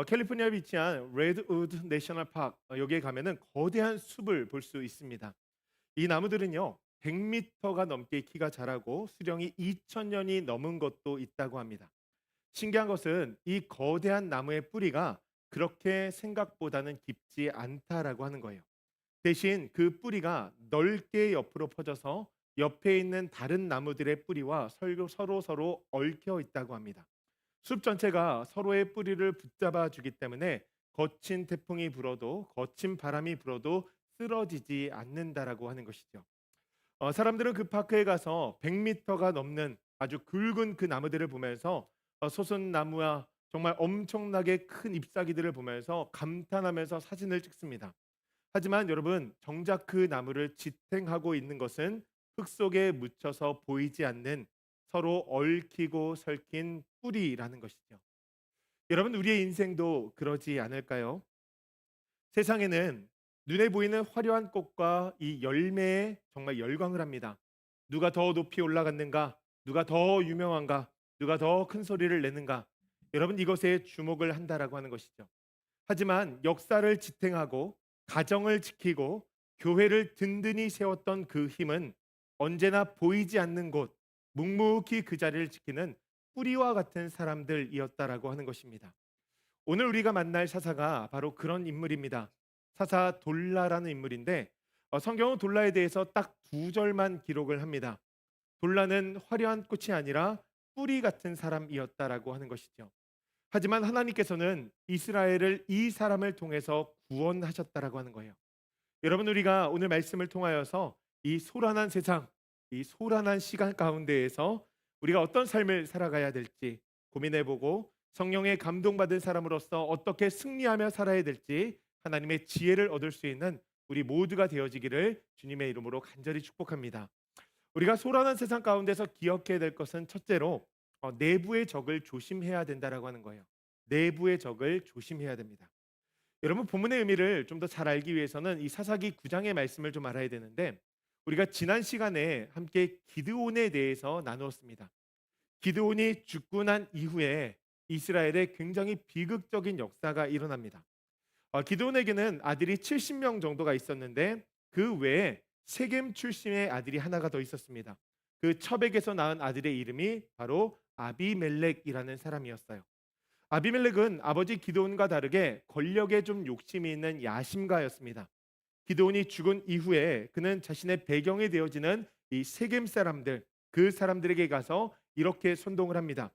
캘리포니아에 위치한 레드우드 내셔널 파크 여기에 가면은 거대한 숲을 볼 수 있습니다. 이 나무들은요 100m가 넘게 키가 자라고 수령이 2000년이 넘은 것도 있다고 합니다. 신기한 것은 이 거대한 나무의 뿌리가 그렇게 생각보다는 깊지 않다라고 하는 거예요. 대신 그 뿌리가 넓게 옆으로 퍼져서 옆에 있는 다른 나무들의 뿌리와 서로 얽혀 있다고 합니다. 숲 전체가 서로의 뿌리를 붙잡아 주기 때문에 거친 태풍이 불어도 거친 바람이 불어도 쓰러지지 않는다라고 하는 것이죠. 사람들은 그 파크에 가서 100m가 넘는 아주 굵은 그 나무들을 보면서 소선나무와 정말 엄청나게 큰 잎사귀들을 보면서 감탄하면서 사진을 찍습니다. 하지만 여러분, 정작 그 나무를 지탱하고 있는 것은 흙 속에 묻혀서 보이지 않는 서로 얽히고 설킨 뿌리라는 것이죠. 여러분, 우리의 인생도 그러지 않을까요? 세상에는 눈에 보이는 화려한 꽃과 이 열매에 정말 열광을 합니다. 누가 더 높이 올라갔는가? 누가 더 유명한가? 누가 더 큰 소리를 내는가? 여러분, 이것에 주목을 한다라고 하는 것이죠. 하지만 역사를 지탱하고 가정을 지키고 교회를 든든히 세웠던 그 힘은 언제나 보이지 않는 곳, 묵묵히 그 자리를 지키는 뿌리와 같은 사람들이었다라고 하는 것입니다. 오늘 우리가 만날 사사가 바로 그런 인물입니다. 사사 돌라라는 인물인데 성경은 돌라에 대해서 딱 두 절만 기록을 합니다. 돌라는 화려한 꽃이 아니라 뿌리 같은 사람이었다라고 하는 것이죠. 하지만 하나님께서는 이스라엘을 이 사람을 통해서 구원하셨다라고 하는 거예요. 여러분, 우리가 오늘 말씀을 통하여서 이 소란한 세상, 이 소란한 시간 가운데에서 우리가 어떤 삶을 살아가야 될지 고민해보고 성령의 감동받은 사람으로서 어떻게 승리하며 살아야 될지 하나님의 지혜를 얻을 수 있는 우리 모두가 되어지기를 주님의 이름으로 간절히 축복합니다. 우리가 소란한 세상 가운데서 기억해야 될 것은 첫째로 내부의 적을 조심해야 된다라고 하는 거예요. 내부의 적을 조심해야 됩니다. 여러분, 본문의 의미를 좀 더 잘 알기 위해서는 이 사사기 9장의 말씀을 좀 알아야 되는데 우리가 지난 시간에 함께 기드온에 대해서 나누었습니다. 기드온이 죽고 난 이후에 이스라엘에 굉장히 비극적인 역사가 일어납니다. 기드온에게는 아들이 70명 정도가 있었는데 그 외에 세겜 출신의 아들이 하나가 더 있었습니다. 그 첩에게서 낳은 아들의 이름이 바로 아비멜렉이라는 사람이었어요. 아비멜렉은 아버지 기드온과 다르게 권력에 좀 욕심이 있는 야심가였습니다. 기드온이 죽은 이후에 그는 자신의 배경이 되어지는 이 세겜 사람들, 그 사람들에게 가서 이렇게 선동을 합니다.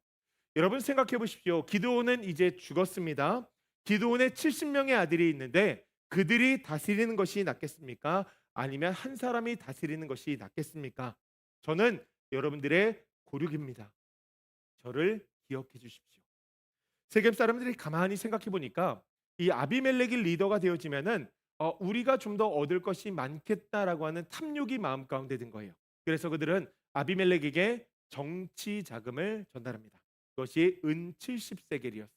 여러분, 생각해 보십시오. 기드온은 이제 죽었습니다. 기드온의 70명의 아들이 있는데 그들이 다스리는 것이 낫겠습니까? 아니면 한 사람이 다스리는 것이 낫겠습니까? 저는 여러분들의 고륙입니다. 저를 기억해 주십시오. 세겜 사람들이 가만히 생각해 보니까 이 아비멜렉이 리더가 되어지면은 우리가 좀 더 얻을 것이 많겠다라고 하는 탐욕이 마음 가운데 든 거예요. 그래서 그들은 아비멜렉에게 정치 자금을 전달합니다. 그것이 은 70세겔이었어요.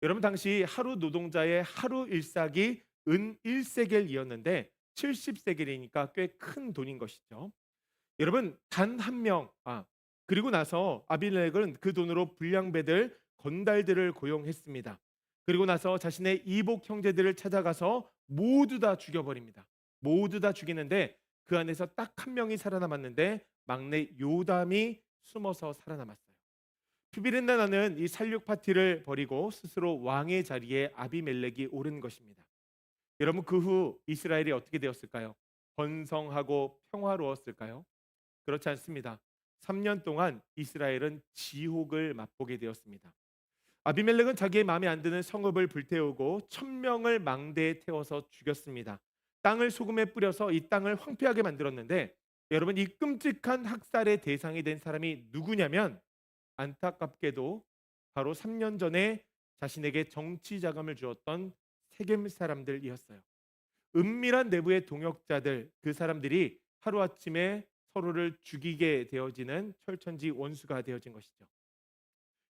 여러분, 당시 하루 노동자의 하루 일삭이 은 1세겔이었는데 70세겔이니까 꽤 큰 돈인 것이죠. 여러분, 단 한 명, 그리고 나서 아비멜렉은 그 돈으로 불량배들 건달들을 고용했습니다. 그리고 나서 자신의 이복 형제들을 찾아가서 모두 다 죽여버립니다. 모두 다 죽이는데 그 안에서 딱 한 명이 살아남았는데 막내 요담이 숨어서 살아남았어요. 피비린내 나는 이 살육 파티를 벌이고 스스로 왕의 자리에 아비멜렉이 오른 것입니다. 여러분, 그 후 이스라엘이 어떻게 되었을까요? 번성하고 평화로웠을까요? 그렇지 않습니다. 3년 동안 이스라엘은 지옥을 맛보게 되었습니다. 아비멜렉은 자기의 마음에 안 드는 성읍을 불태우고 1000명을 망대에 태워서 죽였습니다. 땅을 소금에 뿌려서 이 땅을 황폐하게 만들었는데 여러분, 이 끔찍한 학살의 대상이 된 사람이 누구냐면 안타깝게도 바로 3년 전에 자신에게 정치 자금을 주었던 세겜 사람들이었어요. 은밀한 내부의 동역자들, 그 사람들이 하루아침에 서로를 죽이게 되어지는 철천지 원수가 되어진 것이죠.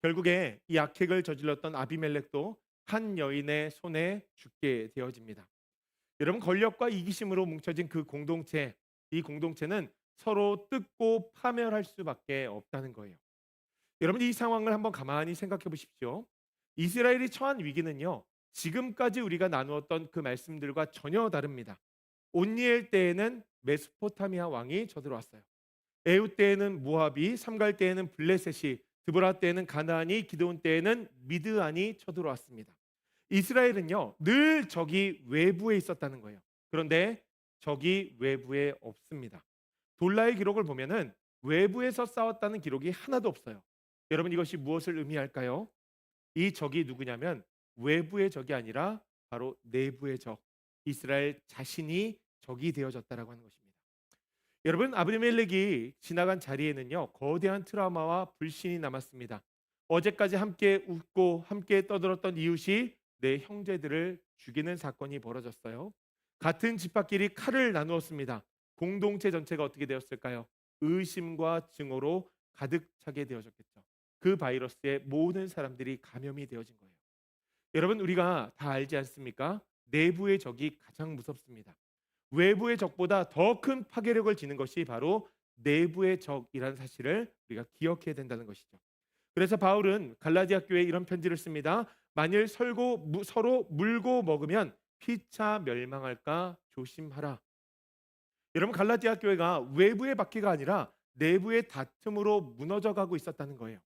결국에 이 악행을 저질렀던 아비멜렉도 한 여인의 손에 죽게 되어집니다. 여러분, 권력과 이기심으로 뭉쳐진 그 공동체, 이 공동체는 서로 뜯고 파멸할 수밖에 없다는 거예요. 여러분, 이 상황을 한번 가만히 생각해 보십시오. 이스라엘이 처한 위기는요, 지금까지 우리가 나누었던 그 말씀들과 전혀 다릅니다. 온니엘 때에는 메소포타미아 왕이 쳐들어왔어요. 에훗 때에는 모압이, 삼갈 때에는 블레셋이, 드보라 때에는 가나안이, 기드온 때에는 미드안이 쳐들어왔습니다. 이스라엘은요, 늘 적이 외부에 있었다는 거예요. 그런데 적이 외부에 없습니다. 돌라의 기록을 보면은 외부에서 싸웠다는 기록이 하나도 없어요. 여러분, 이것이 무엇을 의미할까요? 이 적이 누구냐면 외부의 적이 아니라 바로 내부의 적, 이스라엘 자신이 적이 되어졌다라고 하는 것입니다. 여러분, 아브리멜렉이 지나간 자리에는요, 거대한 트라우마와 불신이 남았습니다. 어제까지 함께 웃고 함께 떠들었던 이웃이 내 형제들을 죽이는 사건이 벌어졌어요. 같은 집합끼리 칼을 나누었습니다. 공동체 전체가 어떻게 되었을까요? 의심과 증오로 가득 차게 되어졌겠죠. 그 바이러스에 모든 사람들이 감염이 되어진 거예요. 여러분, 우리가 다 알지 않습니까? 내부의 적이 가장 무섭습니다. 외부의 적보다 더 큰 파괴력을 지닌 것이 바로 내부의 적이라는 사실을 우리가 기억해야 된다는 것이죠. 그래서 바울은 갈라디아 교회에 이런 편지를 씁니다. 만일 서로 물고 먹으면 피차 멸망할까 조심하라. 여러분, 갈라디아 교회가 외부의 박해가 아니라 내부의 다툼으로 무너져 가고 있었다는 거예요.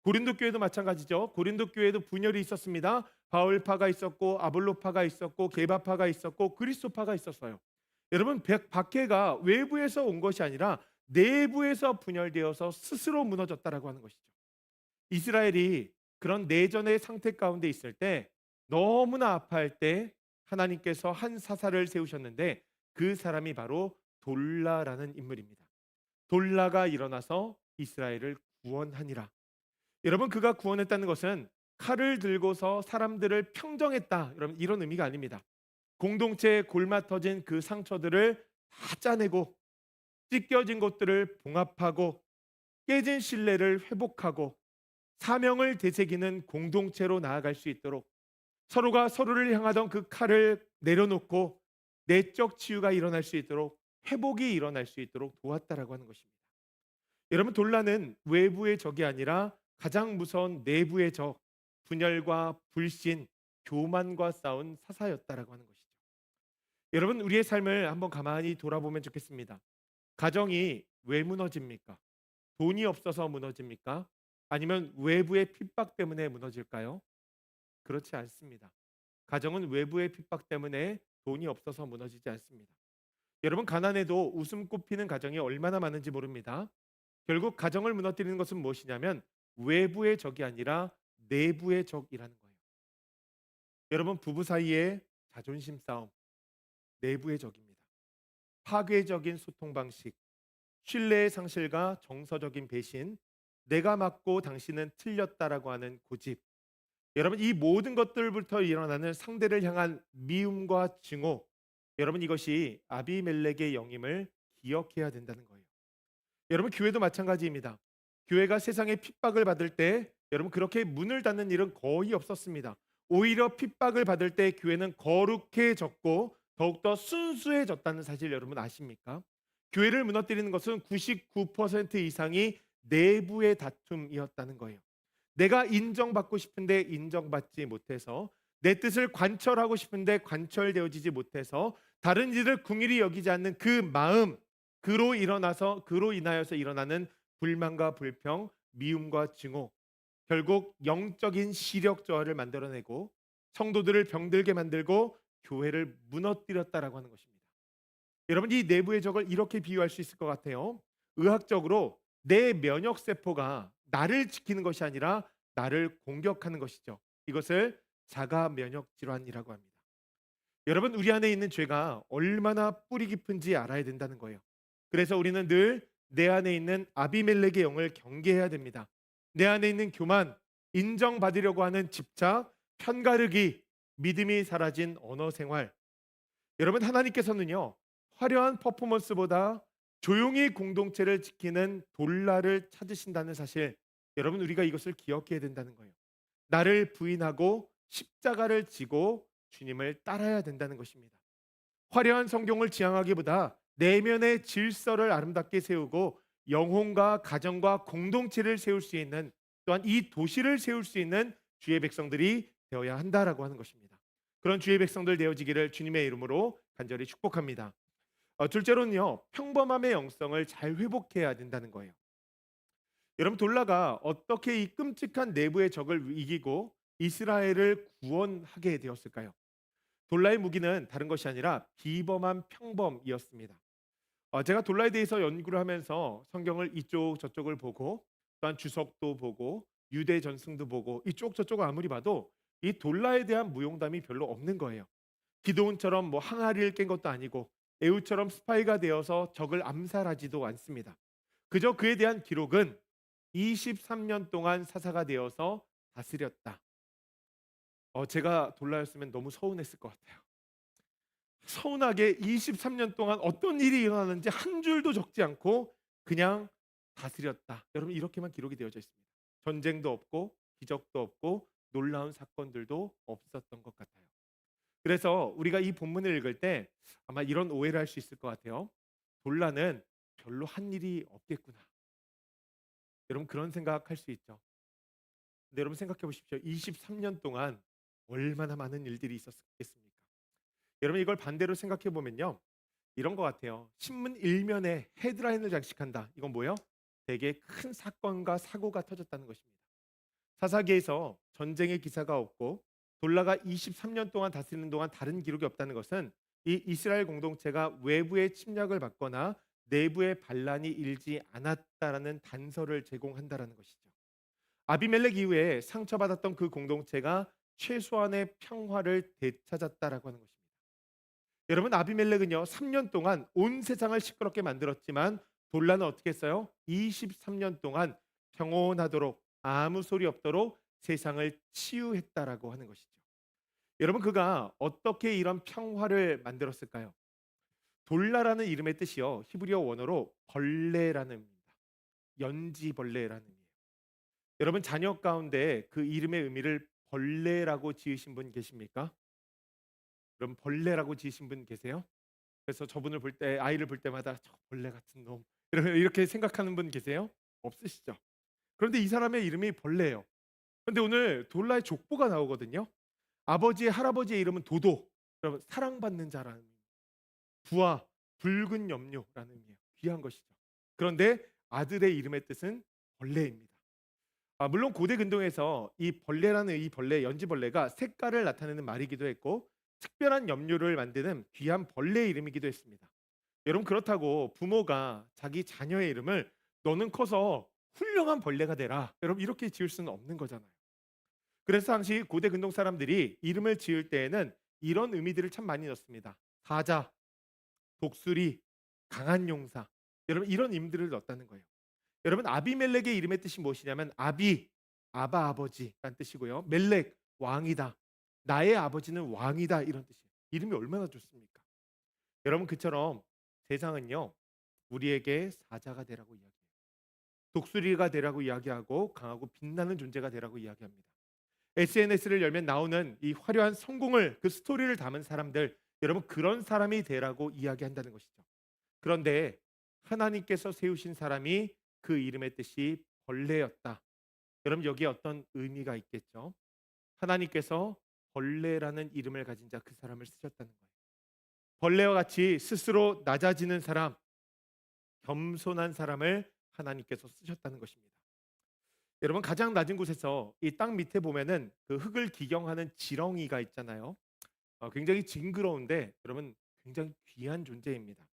고린도 교회도 마찬가지죠. 고린도 교회도 분열이 있었습니다. 바울파가 있었고 아볼로파가 있었고 게바파가 있었고 그리스도파가 있었어요. 여러분, 박해가 외부에서 온 것이 아니라 내부에서 분열되어서 스스로 무너졌다라고 하는 것이죠. 이스라엘이 그런 내전의 상태 가운데 있을 때, 너무나 아파할 때 하나님께서 한 사사를 세우셨는데 그 사람이 바로 돌라라는 인물입니다. 돌라가 일어나서 이스라엘을 구원하니라. 여러분, 그가 구원했다는 것은 칼을 들고서 사람들을 평정했다, 여러분, 이런 의미가 아닙니다. 공동체에 골마 터진 그 상처들을 다 짜내고 찢겨진 것들을 봉합하고 깨진 신뢰를 회복하고 사명을 되새기는 공동체로 나아갈 수 있도록, 서로가 서로를 향하던 그 칼을 내려놓고 내적 치유가 일어날 수 있도록, 회복이 일어날 수 있도록 도왔다라고 하는 것입니다. 여러분, 돌라는 외부의 적이 아니라 가장 무서운 내부의 적, 분열과 불신, 교만과 싸운 사사였다라고 하는 것이죠. 여러분, 우리의 삶을 한번 가만히 돌아보면 좋겠습니다. 가정이 왜 무너집니까? 돈이 없어서 무너집니까? 아니면 외부의 핍박 때문에 무너질까요? 그렇지 않습니다. 가정은 외부의 핍박 때문에 돈이 없어서 무너지지 않습니다. 여러분, 가난해도 웃음 꽃피는 가정이 얼마나 많은지 모릅니다. 결국 가정을 무너뜨리는 것은 무엇이냐면 외부의 적이 아니라 내부의 적이라는 거예요. 여러분, 부부 사이의 자존심 싸움, 내부의 적입니다. 파괴적인 소통 방식, 신뢰의 상실과 정서적인 배신, 내가 맞고 당신은 틀렸다라고 하는 고집. 여러분, 이 모든 것들부터 일어나는 상대를 향한 미움과 증오, 여러분, 이것이 아비멜렉의 영임을 기억해야 된다는 거예요. 여러분, 교회도 마찬가지입니다. 교회가 세상에 핍박을 받을 때 여러분, 그렇게 문을 닫는 일은 거의 없었습니다. 오히려 핍박을 받을 때 교회는 거룩해졌고 더욱더 순수해졌다는 사실 여러분 아십니까? 교회를 무너뜨리는 것은 99% 이상이 내부의 다툼이었다는 거예요. 내가 인정받고 싶은데 인정받지 못해서, 내 뜻을 관철하고 싶은데 관철되어지지 못해서, 다른 이들을 긍휼히 여기지 않는 그 마음, 그로 인하여서 일어나는 불만과 불평, 미움과 증오, 결국 영적인 시력 저하를 만들어내고 성도들을 병들게 만들고 교회를 무너뜨렸다라고 하는 것입니다. 여러분, 이 내부의 적을 이렇게 비유할 수 있을 것 같아요. 의학적으로 내 면역 세포가 나를 지키는 것이 아니라 나를 공격하는 것이죠. 이것을 자가 면역 질환이라고 합니다. 여러분, 우리 안에 있는 죄가 얼마나 뿌리 깊은지 알아야 된다는 거예요. 그래서 우리는 늘 내 안에 있는 아비멜렉의 영을 경계해야 됩니다. 내 안에 있는 교만, 인정받으려고 하는 집착, 편가르기, 믿음이 사라진 언어 생활. 여러분, 하나님께서는요, 화려한 퍼포먼스보다 조용히 공동체를 지키는 돌라를 찾으신다는 사실, 여러분, 우리가 이것을 기억해야 된다는 거예요. 나를 부인하고 십자가를 지고 주님을 따라야 된다는 것입니다. 화려한 성경을 지향하기보다 내면의 질서를 아름답게 세우고 영혼과 가정과 공동체를 세울 수 있는, 또한 이 도시를 세울 수 있는 주의 백성들이 되어야 한다라고 하는 것입니다. 그런 주의 백성들 되어지기를 주님의 이름으로 간절히 축복합니다. 둘째로는요, 평범함의 영성을 잘 회복해야 된다는 거예요. 여러분, 돌라가 어떻게 이 끔찍한 내부의 적을 이기고 이스라엘을 구원하게 되었을까요? 돌라의 무기는 다른 것이 아니라 비범한 평범이었습니다. 제가 돌라에 대해서 연구를 하면서 성경을 이쪽 저쪽을 보고 또한 주석도 보고 유대 전승도 보고 이쪽 저쪽을 아무리 봐도 이 돌라에 대한 무용담이 별로 없는 거예요. 기도원처럼 뭐 항아리를 깬 것도 아니고 에우처럼 스파이가 되어서 적을 암살하지도 않습니다. 그저 그에 대한 기록은 23년 동안 사사가 되어서 다스렸다. 제가 돌라였으면 너무 서운했을 것 같아요. 서운하게 23년 동안 어떤 일이 일어나는지 한 줄도 적지 않고 그냥 다스렸다. 여러분, 이렇게만 기록이 되어져 있습니다. 전쟁도 없고 기적도 없고 놀라운 사건들도 없었던 것 같아요. 그래서 우리가 이 본문을 읽을 때 아마 이런 오해를 할 수 있을 것 같아요. 돌라는 별로 한 일이 없겠구나. 여러분, 그런 생각할 수 있죠. 근데 여러분, 생각해 보십시오. 23년 동안 얼마나 많은 일들이 있었겠습니까? 여러분, 이걸 반대로 생각해 보면요, 이런 것 같아요. 신문 일면에 헤드라인을 장식한다. 이건 뭐예요? 되게 큰 사건과 사고가 터졌다는 것입니다. 사사기에서 전쟁의 기사가 없고 돌라가 23년 동안 다스리는 동안 다른 기록이 없다는 것은 이 이스라엘 공동체가 외부의 침략을 받거나 내부의 반란이 일지 않았다라는 단서를 제공한다라는 것이죠. 아비멜렉 이후에 상처받았던 그 공동체가 최소한의 평화를 되찾았다라고 하는 것입니다. 여러분, 아비멜렉은요 3년 동안 온 세상을 시끄럽게 만들었지만 돌라는 어떻게 했어요? 23년 동안 평온하도록 아무 소리 없도록 세상을 치유했다라고 하는 것이죠. 여러분, 그가 어떻게 이런 평화를 만들었을까요? 돌라라는 이름의 뜻이요 히브리어 원어로 벌레라는 의미입니다. 연지벌레라는 의미예요. 여러분, 자녀 가운데 그 이름의 의미를 벌레라고 지으신 분 계십니까? 그럼 벌레라고 지으신 분 계세요? 그래서 저분을 볼 때, 아이를 볼 때마다 저 벌레 같은 놈 이렇게 생각하는 분 계세요? 없으시죠? 그런데 이 사람의 이름이 벌레예요. 그런데 오늘 돌라의 족보가 나오거든요. 아버지의 할아버지의 이름은 도도. 여러분, 사랑받는 자라는 의미. 부와 붉은 염료라는 의미예요. 귀한 것이죠. 그런데 아들의 이름의 뜻은 벌레입니다. 물론 고대 근동에서 이 벌레라는 이 벌레, 연지벌레가 색깔을 나타내는 말이기도 했고 특별한 염료를 만드는 귀한 벌레의 이름이기도 했습니다. 여러분, 그렇다고 부모가 자기 자녀의 이름을 너는 커서 훌륭한 벌레가 되라, 여러분, 이렇게 지을 수는 없는 거잖아요. 그래서 당시 고대 근동 사람들이 이름을 지을 때에는 이런 의미들을 참 많이 넣습니다. 사자, 독수리, 강한 용사, 여러분, 이런 이름들을 넣었다는 거예요. 여러분, 아비멜렉의 이름의 뜻이 무엇이냐면 아비, 아바 아버지라는 뜻이고요. 멜렉, 왕이다. 나의 아버지는 왕이다, 이런 뜻이에요. 이름이 얼마나 좋습니까? 여러분, 그처럼 세상은요 우리에게 사자가 되라고 이야기해요. 독수리가 되라고 이야기하고 강하고 빛나는 존재가 되라고 이야기합니다. SNS를 열면 나오는 이 화려한 성공을, 그 스토리를 담은 사람들, 여러분, 그런 사람이 되라고 이야기한다는 것이죠. 그런데 하나님께서 세우신 사람이 그 이름의 뜻이 벌레였다. 여러분, 여기에 어떤 의미가 있겠죠? 하나님께서 벌레라는 이름을 가진 자, 그 사람을 쓰셨다는 거예요. 벌레와 같이 스스로 낮아지는 사람, 겸손한 사람을 하나님께서 쓰셨다는 것입니다. 여러분, 가장 낮은 곳에서 이 땅 밑에 보면은 그 흙을 기경하는 지렁이가 있잖아요. 굉장히 징그러운데 여러분, 굉장히 귀한 존재입니다.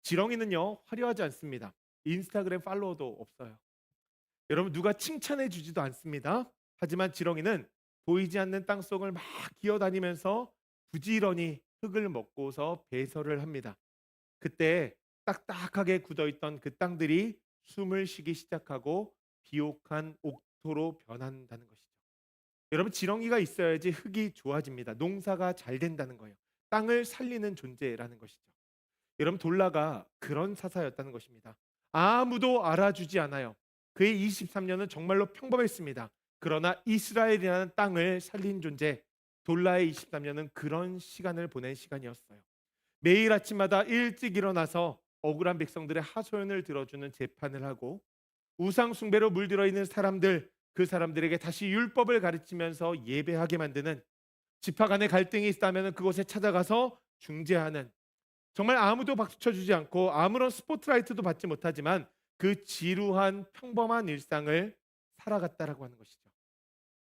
지렁이는요 화려하지 않습니다. 인스타그램 팔로워도 없어요. 여러분, 누가 칭찬해 주지도 않습니다. 하지만 지렁이는 보이지 않는 땅 속을 막 기어다니면서 부지런히 흙을 먹고서 배설을 합니다. 그때 딱딱하게 굳어있던 그 땅들이 숨을 쉬기 시작하고 비옥한 옥토로 변한다는 것이죠. 여러분, 지렁이가 있어야지 흙이 좋아집니다. 농사가 잘 된다는 거예요. 땅을 살리는 존재라는 것이죠. 여러분, 돌라가 그런 사사였다는 것입니다. 아무도 알아주지 않아요. 그의 23년은 정말로 평범했습니다. 그러나 이스라엘이라는 땅을 살린 존재, 돌라의 23년은 그런 시간을 보낸 시간이었어요. 매일 아침마다 일찍 일어나서 억울한 백성들의 하소연을 들어주는 재판을 하고 우상 숭배로 물들어 있는 사람들, 그 사람들에게 다시 율법을 가르치면서 예배하게 만드는, 지파 간의 갈등이 있다면 그곳에 찾아가서 중재하는, 정말 아무도 박수 쳐주지 않고 아무런 스포트라이트도 받지 못하지만 그 지루한 평범한 일상을 살아갔다라고 하는 것이죠.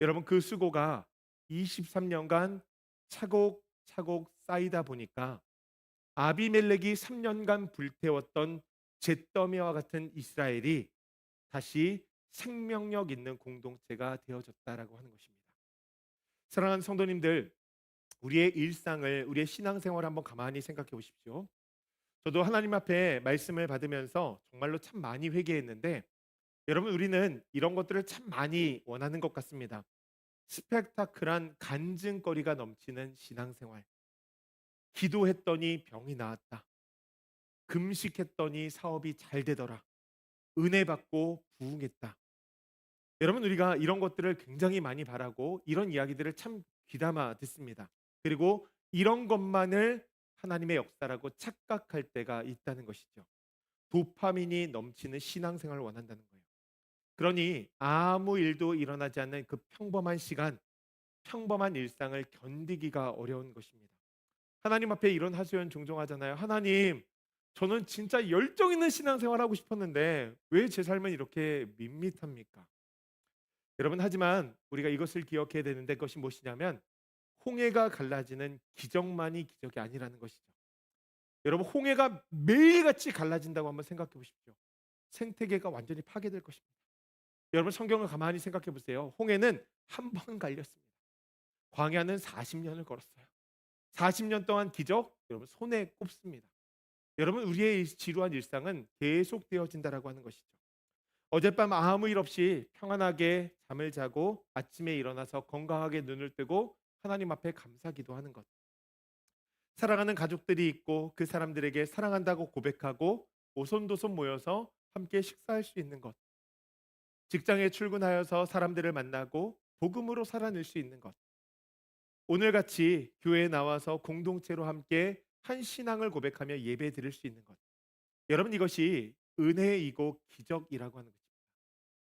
여러분, 그 수고가 23년간 차곡차곡 쌓이다 보니까 아비멜렉이 3년간 불태웠던 잿더미와 같은 이스라엘이 다시 생명력 있는 공동체가 되어졌다라고 하는 것입니다. 사랑하는 성도님들, 우리의 일상을, 우리의 신앙생활을 한번 가만히 생각해 보십시오. 저도 하나님 앞에 말씀을 받으면서 정말로 참 많이 회개했는데, 여러분, 우리는 이런 것들을 참 많이 원하는 것 같습니다. 스펙타클한 간증거리가 넘치는 신앙생활. 기도했더니 병이 나았다. 금식했더니 사업이 잘 되더라. 은혜 받고 부흥했다. 여러분, 우리가 이런 것들을 굉장히 많이 바라고 이런 이야기들을 참 귀담아 듣습니다. 그리고 이런 것만을 하나님의 역사라고 착각할 때가 있다는 것이죠. 도파민이 넘치는 신앙생활을 원한다는 거예요. 그러니 아무 일도 일어나지 않는 그 평범한 시간, 평범한 일상을 견디기가 어려운 것입니다. 하나님 앞에 이런 하소연 종종 하잖아요. 하나님, 저는 진짜 열정 있는 신앙생활 하고 싶었는데 왜 제 삶은 이렇게 밋밋합니까? 여러분, 하지만 우리가 이것을 기억해야 되는데, 그것이 무엇이냐면 홍해가 갈라지는 기적만이 기적이 아니라는 것이죠. 여러분, 홍해가 매일같이 갈라진다고 한번 생각해 보십시오. 생태계가 완전히 파괴될 것입니다. 여러분, 성경을 가만히 생각해 보세요. 홍해는 한 번 갈렸습니다. 광야는 40년을 걸었어요. 40년 동안 기적, 여러분 손에 꼽습니다. 여러분, 우리의 지루한 일상은 계속되어진다라고 하는 것이죠. 어젯밤 아무 일 없이 평안하게 잠을 자고 아침에 일어나서 건강하게 눈을 뜨고 하나님 앞에 감사 기도하는 것. 사랑하는 가족들이 있고 그 사람들에게 사랑한다고 고백하고 오손도손 모여서 함께 식사할 수 있는 것. 직장에 출근하여서 사람들을 만나고 복음으로 살아낼 수 있는 것. 오늘같이 교회에 나와서 공동체로 함께 한 신앙을 고백하며 예배 드릴 수 있는 것. 여러분, 이것이 은혜이고 기적이라고 하는 것입니다.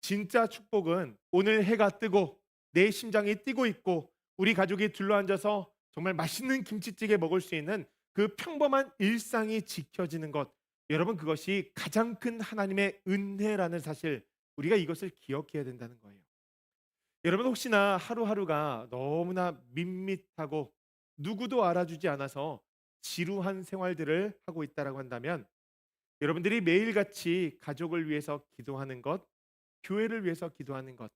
진짜 축복은 오늘 해가 뜨고 내 심장이 뛰고 있고 우리 가족이 둘러앉아서 정말 맛있는 김치찌개 먹을 수 있는 그 평범한 일상이 지켜지는 것. 여러분, 그것이 가장 큰 하나님의 은혜라는 사실, 우리가 이것을 기억해야 된다는 거예요. 여러분, 혹시나 하루하루가 너무나 밋밋하고 누구도 알아주지 않아서 지루한 생활들을 하고 있다라고 한다면, 여러분들이 매일같이 가족을 위해서 기도하는 것, 교회를 위해서 기도하는 것,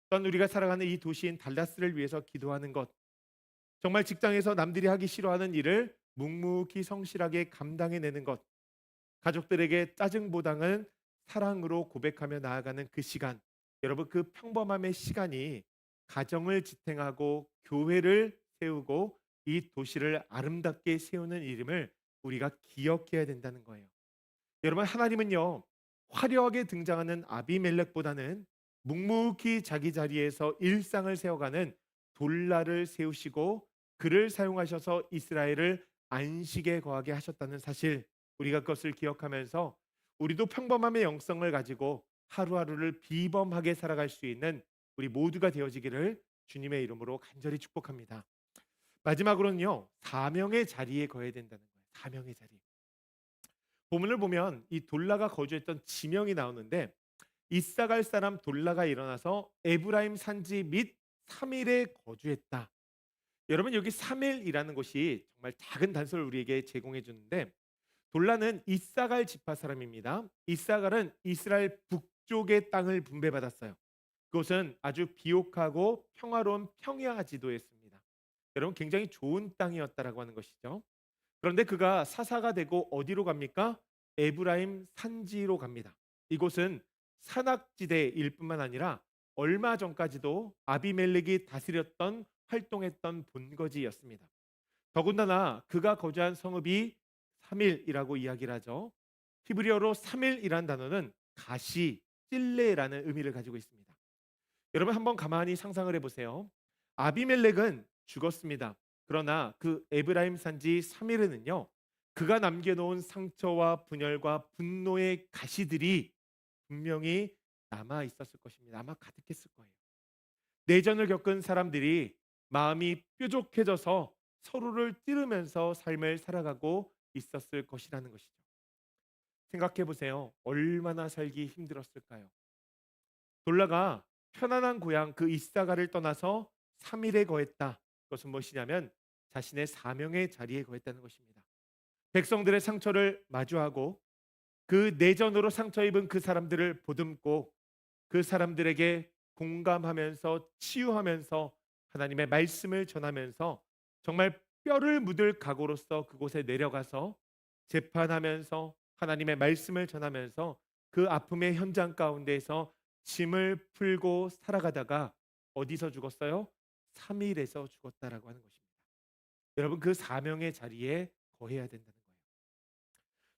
또한 우리가 살아가는 이 도시인 달라스를 위해서 기도하는 것, 정말 직장에서 남들이 하기 싫어하는 일을 묵묵히 성실하게 감당해내는 것, 가족들에게 짜증보다는 사랑으로 고백하며 나아가는 그 시간, 여러분, 그 평범함의 시간이 가정을 지탱하고 교회를 세우고 이 도시를 아름답게 세우는 이름을 우리가 기억해야 된다는 거예요. 여러분, 하나님은요, 화려하게 등장하는 아비멜렉보다는 묵묵히 자기 자리에서 일상을 세워가는 돌라를 세우시고 그를 사용하셔서 이스라엘을 안식에 거하게 하셨다는 사실, 우리가 그것을 기억하면서 우리도 평범함의 영성을 가지고 하루하루를 비범하게 살아갈 수 있는 우리 모두가 되어지기를 주님의 이름으로 간절히 축복합니다. 마지막으로는요, 사명의 자리에 거해야 된다는 거예요. 사명의 자리. 본문을 보면 이 돌라가 거주했던 지명이 나오는데, 이사갈 사람 돌라가 일어나서 에브라임 산지 및 3일에 거주했다. 여러분, 여기 3일이라는 것이 정말 작은 단서를 우리에게 제공해 주는데, 돌라는 이사갈 지파 사람입니다. 이사갈은 이스라엘 북쪽의 땅을 분배받았어요. 그것은 아주 비옥하고 평화로운 평야 지도였습니다. 여러분, 굉장히 좋은 땅이었다라고 하는 것이죠. 그런데 그가 사사가 되고 어디로 갑니까? 에브라임 산지로 갑니다. 이곳은 산악지대일 뿐만 아니라 얼마 전까지도 아비멜렉이 다스렸던 활동했던 본거지였습니다. 더군다나 그가 거주한 성읍이 3일이라고 이야기를 하죠. 히브리어로 3일이란 단어는 가시, 찔레라는 의미를 가지고 있습니다. 여러분, 한번 가만히 상상을 해보세요. 아비멜렉은 죽었습니다. 그러나 그 에브라임 산지 3일에는요, 그가 남겨놓은 상처와 분열과 분노의 가시들이 분명히 남아 있었을 것입니다. 아마 가득했을 거예요. 내전을 겪은 사람들이 마음이 뾰족해져서 서로를 찌르면서 삶을 살아가고 있었을 것이라는 것이죠. 생각해 보세요. 얼마나 살기 힘들었을까요? 돌라가 편안한 고향 그 이사가를 떠나서 3일에 거했다. 그것은 무엇이냐면 자신의 사명의 자리에 거했다는 것입니다. 백성들의 상처를 마주하고 그 내전으로 상처 입은 그 사람들을 보듬고 그 사람들에게 공감하면서 치유하면서 하나님의 말씀을 전하면서 정말 뼈를 묻을 각오로서 그곳에 내려가서 재판하면서 하나님의 말씀을 전하면서 그 아픔의 현장 가운데에서 짐을 풀고 살아가다가 어디서 죽었어요? 3일에서 죽었다라고 하는 것입니다. 여러분 그 사명의 자리에 거해야 된다는 거예요.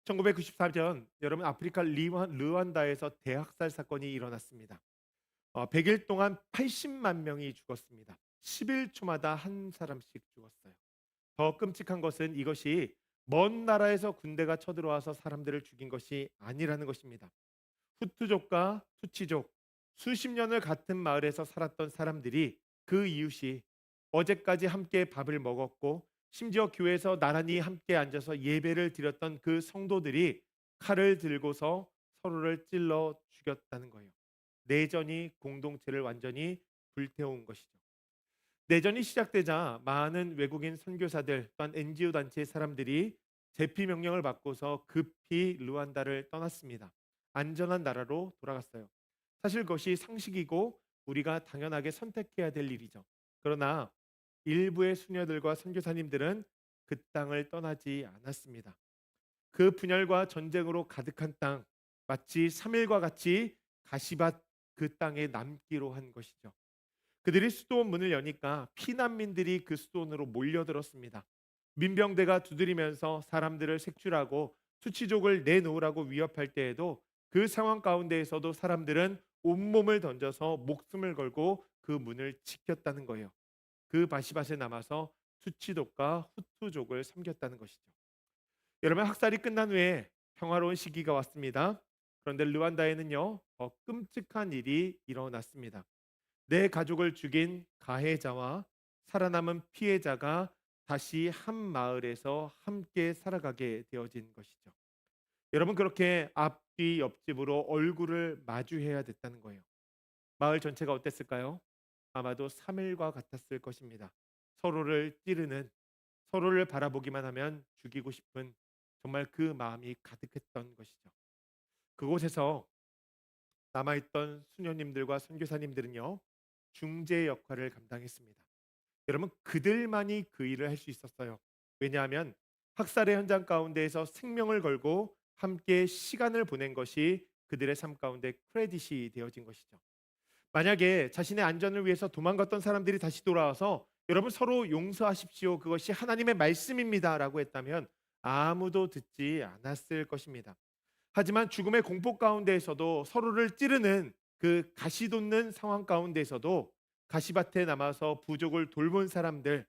1994년 여러분 아프리카 르완다에서 대학살 사건이 일어났습니다. 100일 동안 80만 명이 죽었습니다. 11초마다 한 사람씩 죽었어요. 더 끔찍한 것은 이것이 먼 나라에서 군대가 쳐들어와서 사람들을 죽인 것이 아니라는 것입니다. 후투족과 투치족, 수십 년을 같은 마을에서 살았던 사람들이 그 이웃이 어제까지 함께 밥을 먹었고 심지어 교회에서 나란히 함께 앉아서 예배를 드렸던 그 성도들이 칼을 들고서 서로를 찔러 죽였다는 거예요. 내전이 공동체를 완전히 불태운 것이죠. 내전이 시작되자 많은 외국인 선교사들 또한 NGO 단체의 사람들이 재피 명령을 받고서 급히 루안다를 떠났습니다. 안전한 나라로 돌아갔어요. 사실 그것이 상식이고 우리가 당연하게 선택해야 될 일이죠. 그러나 일부의 수녀들과 선교사님들은 그 땅을 떠나지 않았습니다. 그 분열과 전쟁으로 가득한 땅, 마치 3일과 같이 가시밭 그 땅에 남기로 한 것이죠. 그들이 수도원 문을 여니까 피난민들이 그 수도원으로 몰려들었습니다. 민병대가 두드리면서 사람들을 색출하고 수치족을 내놓으라고 위협할 때에도 그 상황 가운데에서도 사람들은 온몸을 던져서 목숨을 걸고 그 문을 지켰다는 거예요. 그 바시밭에 남아서 수치족과 후투족을 섬겼다는 것이죠. 여러분 학살이 끝난 후에 평화로운 시기가 왔습니다. 그런데 르완다에는요 더 끔찍한 일이 일어났습니다. 내 가족을 죽인 가해자와 살아남은 피해자가 다시 한 마을에서 함께 살아가게 되어진 것이죠. 여러분 그렇게 앞뒤 옆집으로 얼굴을 마주해야 됐다는 거예요. 마을 전체가 어땠을까요? 아마도 3일과 같았을 것입니다. 서로를 찌르는 서로를 바라보기만 하면 죽이고 싶은 정말 그 마음이 가득했던 것이죠. 그곳에서 남아있던 수녀님들과 선교사님들은요 중재 역할을 감당했습니다. 여러분 그들만이 그 일을 할 수 있었어요. 왜냐하면 학살의 현장 가운데에서 생명을 걸고 함께 시간을 보낸 것이 그들의 삶 가운데 크레딧이 되어진 것이죠. 만약에 자신의 안전을 위해서 도망갔던 사람들이 다시 돌아와서 여러분 서로 용서하십시오. 그것이 하나님의 말씀입니다라고 했다면 아무도 듣지 않았을 것입니다. 하지만 죽음의 공포 가운데에서도 서로를 찌르는 그 가시돋는 상황 가운데에서도 가시밭에 남아서 부족을 돌본 사람들,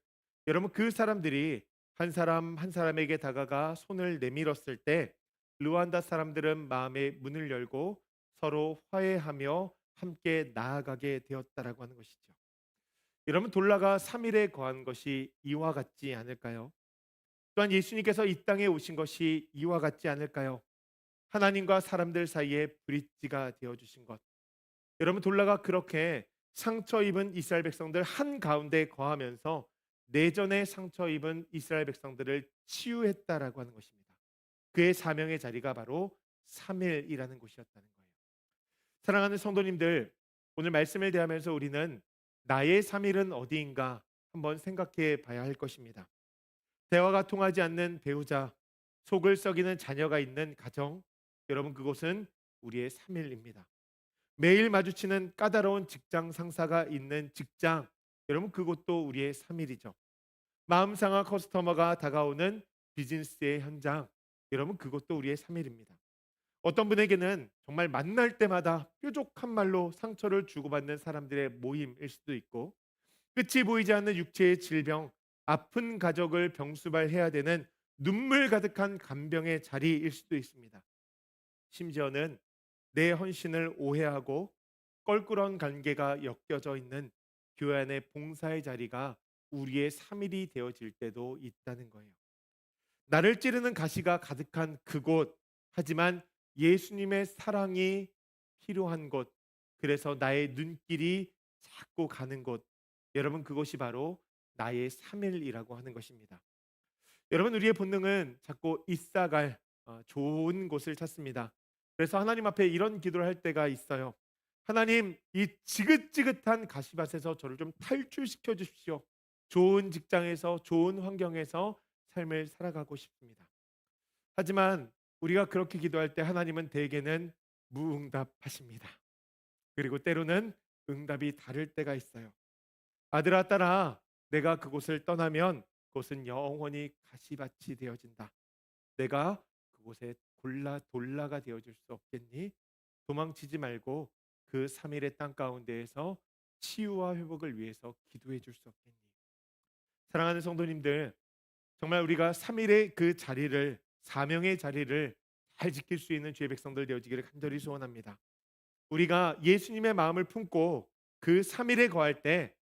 여러분 그 사람들이 한 사람 한 사람에게 다가가 손을 내밀었을 때 루안다 사람들은 마음의 문을 열고 서로 화해하며 함께 나아가게 되었다라고 하는 것이죠. 여러분 돌라가 3일에 거한 것이 이와 같지 않을까요? 또한 예수님께서 이 땅에 오신 것이 이와 같지 않을까요? 하나님과 사람들 사이에 브릿지가 되어 주신 것. 여러분 돌라가 그렇게 상처 입은 이스라엘 백성들 한 가운데 거하면서 내전에 상처 입은 이스라엘 백성들을 치유했다라고 하는 것입니다. 그의 사명의 자리가 바로 3일이라는 곳이었다는 거예요. 사랑하는 성도님들, 오늘 말씀을 대하면서 우리는 나의 3일은 어디인가 한번 생각해 봐야 할 것입니다. 대화가 통하지 않는 배우자, 속을 썩이는 자녀가 있는 가정, 여러분 그곳은 우리의 3일입니다. 매일 마주치는 까다로운 직장 상사가 있는 직장, 여러분 그곳도 우리의 3일이죠. 마음 상한 커스터머가 다가오는 비즈니스의 현장, 여러분 그것도 우리의 3일입니다. 어떤 분에게는 정말 만날 때마다 뾰족한 말로 상처를 주고받는 사람들의 모임일 수도 있고 끝이 보이지 않는 육체의 질병, 아픈 가족을 병수발해야 되는 눈물 가득한 간병의 자리일 수도 있습니다. 심지어는 내 헌신을 오해하고 껄끄러운 관계가 엮여져 있는 교회 안에 봉사의 자리가 우리의 3일이 되어질 때도 있다는 거예요. 나를 찌르는 가시가 가득한 그곳, 하지만 예수님의 사랑이 필요한 곳, 그래서 나의 눈길이 자꾸 가는 곳, 여러분 그곳이 바로 나의 3일이라고 하는 것입니다. 여러분 우리의 본능은 자꾸 있어갈 좋은 곳을 찾습니다. 그래서 하나님 앞에 이런 기도를 할 때가 있어요. 하나님, 이 지긋지긋한 가시밭에서 저를 좀 탈출시켜 주십시오. 좋은 직장에서, 좋은 환경에서 삶을 살아가고 싶습니다. 하지만 우리가 그렇게 기도할 때 하나님은 대개는 무응답하십니다. 그리고 때로는 응답이 다를 때가 있어요. 아들아, 딸아, 내가 그곳을 떠나면 그곳은 영원히 가시밭이 되어진다. 내가 그곳에 돌라가 되어줄 수 없겠니? 도망치지 말고 그 3일의 땅 가운데에서 치유와 회복을 위해서 기도해 줄 수 없겠니? 사랑하는 성도님들, 정말 우리가 3일의 그 자리를, 사명의 자리를 잘 지킬 수 있는 주의 백성들 되어지기를 간절히 소원합니다. 우리가 예수님의 마음을 품고 그 3일에 거할 때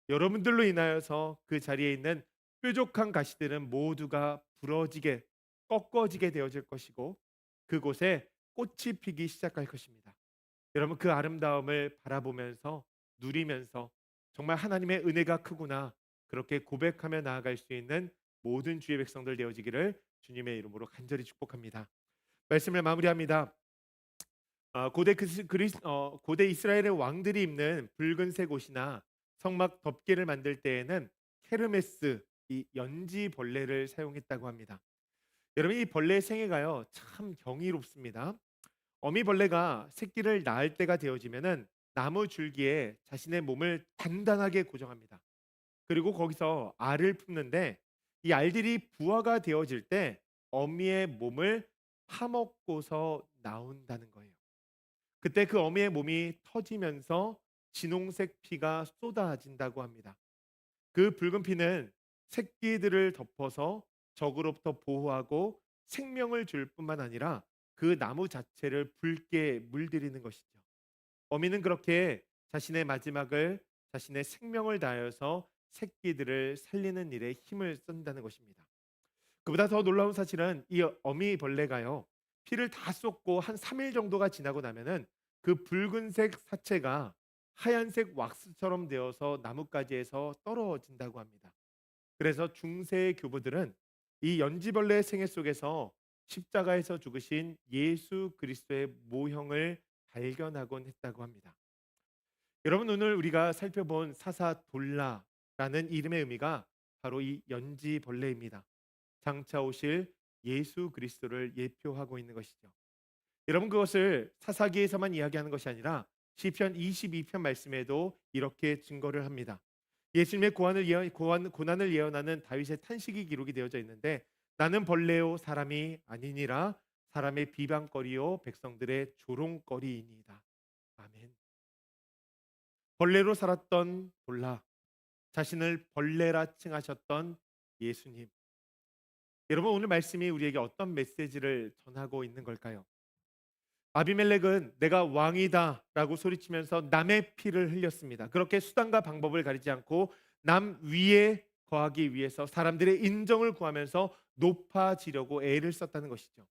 여러분들로 인하여서 그 자리에 있는 뾰족한 가시들은 모두가 부러지게, 꺾어지게 되어질 것이고 그곳에 꽃이 피기 시작할 것입니다. 여러분 그 아름다움을 바라보면서, 누리면서 정말 하나님의 은혜가 크구나, 그렇게 고백하며 나아갈 수 있는 모든 주의 백성들 되어지기를 주님의 이름으로 간절히 축복합니다. 말씀을 마무리합니다. 고대 이스라엘의 왕들이 입는 붉은색 옷이나 성막 덮개를 만들 때에는 헤르메스, 이 연지 벌레를 사용했다고 합니다. 여러분 이 벌레의 생애가요 참 경이롭습니다. 어미 벌레가 새끼를 낳을 때가 되어지면은 나무 줄기에 자신의 몸을 단단하게 고정합니다. 그리고 거기서 알을 품는데 이 알들이 부화가 되어질 때 어미의 몸을 파먹고서 나온다는 거예요. 그때 그 어미의 몸이 터지면서 진홍색 피가 쏟아진다고 합니다. 그 붉은 피는 새끼들을 덮어서 적으로부터 보호하고 생명을 줄 뿐만 아니라 그 나무 자체를 붉게 물들이는 것이죠. 어미는 그렇게 자신의 마지막을, 자신의 생명을 다하여서 새끼들을 살리는 일에 힘을 쓴다는 것입니다. 그보다 더 놀라운 사실은 이 어미 벌레가요 피를 다 쏟고 한 3일 정도가 지나고 나면은 그 붉은색 사체가 하얀색 왁스처럼 되어서 나뭇가지에서 떨어진다고 합니다. 그래서 중세의 교부들은 이 연지벌레의 생애 속에서 십자가에서 죽으신 예수 그리스도의 모형을 발견하곤 했다고 합니다. 여러분 오늘 우리가 살펴본 사사돌라라는 이름의 의미가 바로 이 연지벌레입니다. 장차 오실 예수 그리스도를 예표하고 있는 것이죠. 여러분 그것을 사사기에서만 이야기하는 것이 아니라 시편 22편 말씀에도 이렇게 증거를 합니다. 예수님의 고난을 예언하는 다윗의 탄식이 기록이 되어져 있는데 나는 벌레요 사람이 아니니라 사람의 비방거리요 백성들의 조롱거리이니이다. 아멘. 벌레로 살았던 돌라, 자신을 벌레라 칭하셨던 예수님. 여러분 오늘 말씀이 우리에게 어떤 메시지를 전하고 있는 걸까요? 아비멜렉은 내가 왕이다라고 소리치면서 남의 피를 흘렸습니다. 그렇게 수단과 방법을 가리지 않고 남 위에 거하기 위해서 사람들의 인정을 구하면서 높아지려고 애를 썼다는 것이죠.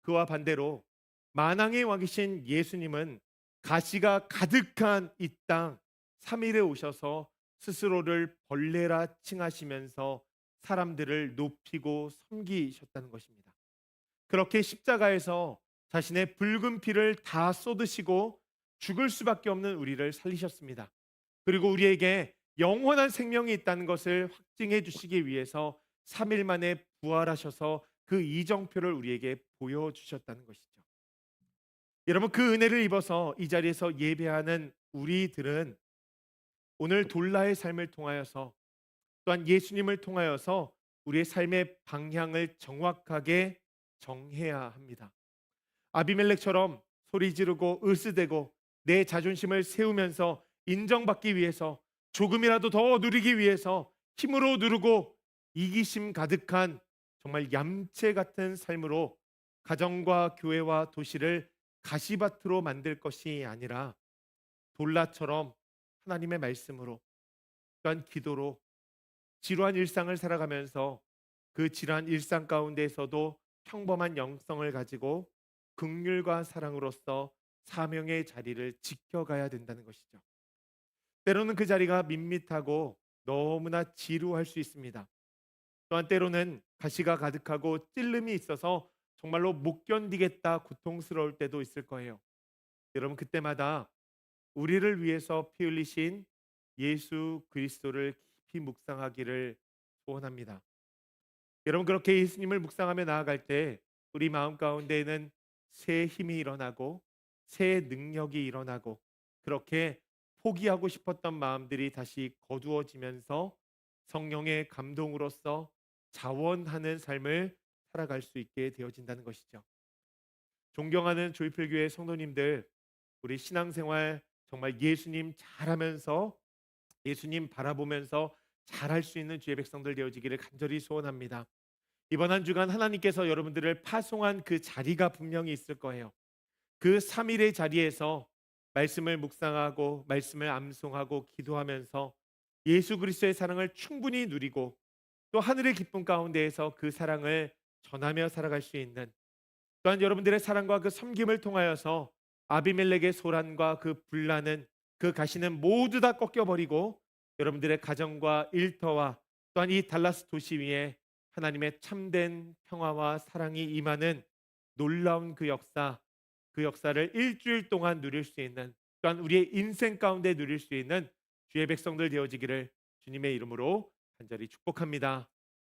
그와 반대로 만왕의 왕이신 예수님은 가시가 가득한 이 땅 3일에 오셔서 스스로를 벌레라 칭하시면서 사람들을 높이고 섬기셨다는 것입니다. 그렇게 십자가에서 자신의 붉은 피를 다 쏟으시고 죽을 수밖에 없는 우리를 살리셨습니다. 그리고 우리에게 영원한 생명이 있다는 것을 확증해 주시기 위해서 3일 만에 부활하셔서 그 이정표를 우리에게 보여주셨다는 것이죠. 여러분 그 은혜를 입어서 이 자리에서 예배하는 우리들은 오늘 돌라의 삶을 통하여서 또한 예수님을 통하여서 우리의 삶의 방향을 정확하게 정해야 합니다. 아비멜렉처럼 소리 지르고 으스대고 내 자존심을 세우면서 인정받기 위해서 조금이라도 더 누리기 위해서 힘으로 누르고 이기심 가득한 정말 얌체 같은 삶으로 가정과 교회와 도시를 가시밭으로 만들 것이 아니라 돌라처럼 하나님의 말씀으로 또한 기도로 지루한 일상을 살아가면서 그 지루한 일상 가운데에서도 평범한 영성을 가지고 긍휼과 사랑으로서 사명의 자리를 지켜가야 된다는 것이죠. 때로는 그 자리가 밋밋하고 너무나 지루할 수 있습니다. 또한 때로는 가시가 가득하고 찔름이 있어서 정말로 못 견디겠다 고통스러울 때도 있을 거예요. 여러분 그때마다 우리를 위해서 피 흘리신 예수 그리스도를 깊이 묵상하기를 소원합니다. 여러분 그렇게 예수님을 묵상하며 나아갈 때 우리 마음 가운데에는 새 힘이 일어나고 새 능력이 일어나고 그렇게 포기하고 싶었던 마음들이 다시 거두어지면서 성령의 감동으로써 자원하는 삶을 살아갈 수 있게 되어진다는 것이죠. 존경하는 조이필교회 성도님들, 우리 신앙생활 정말 예수님 잘하면서 예수님 바라보면서 잘할 수 있는 주의 백성들 되어지기를 간절히 소원합니다. 이번 한 주간 하나님께서 여러분들을 파송한 그 자리가 분명히 있을 거예요. 그 3일의 자리에서 말씀을 묵상하고 말씀을 암송하고 기도하면서 예수 그리스도의 사랑을 충분히 누리고 또 하늘의 기쁨 가운데에서 그 사랑을 전하며 살아갈 수 있는, 또한 여러분들의 사랑과 그 섬김을 통하여서 아비멜렉의 소란과 그 분란은 그 가시는 모두 다 꺾여버리고 여러분들의 가정과 일터와 또한 이 달라스 도시 위에 하나님의 참된 평화와 사랑이 임하는 놀라운 그 역사, 그 역사를 일주일 동안 누릴 수 있는, 또한 우리의 인생 가운데 누릴 수 있는 주의 백성들 되어지기를 주님의 이름으로 간절히 축복합니다.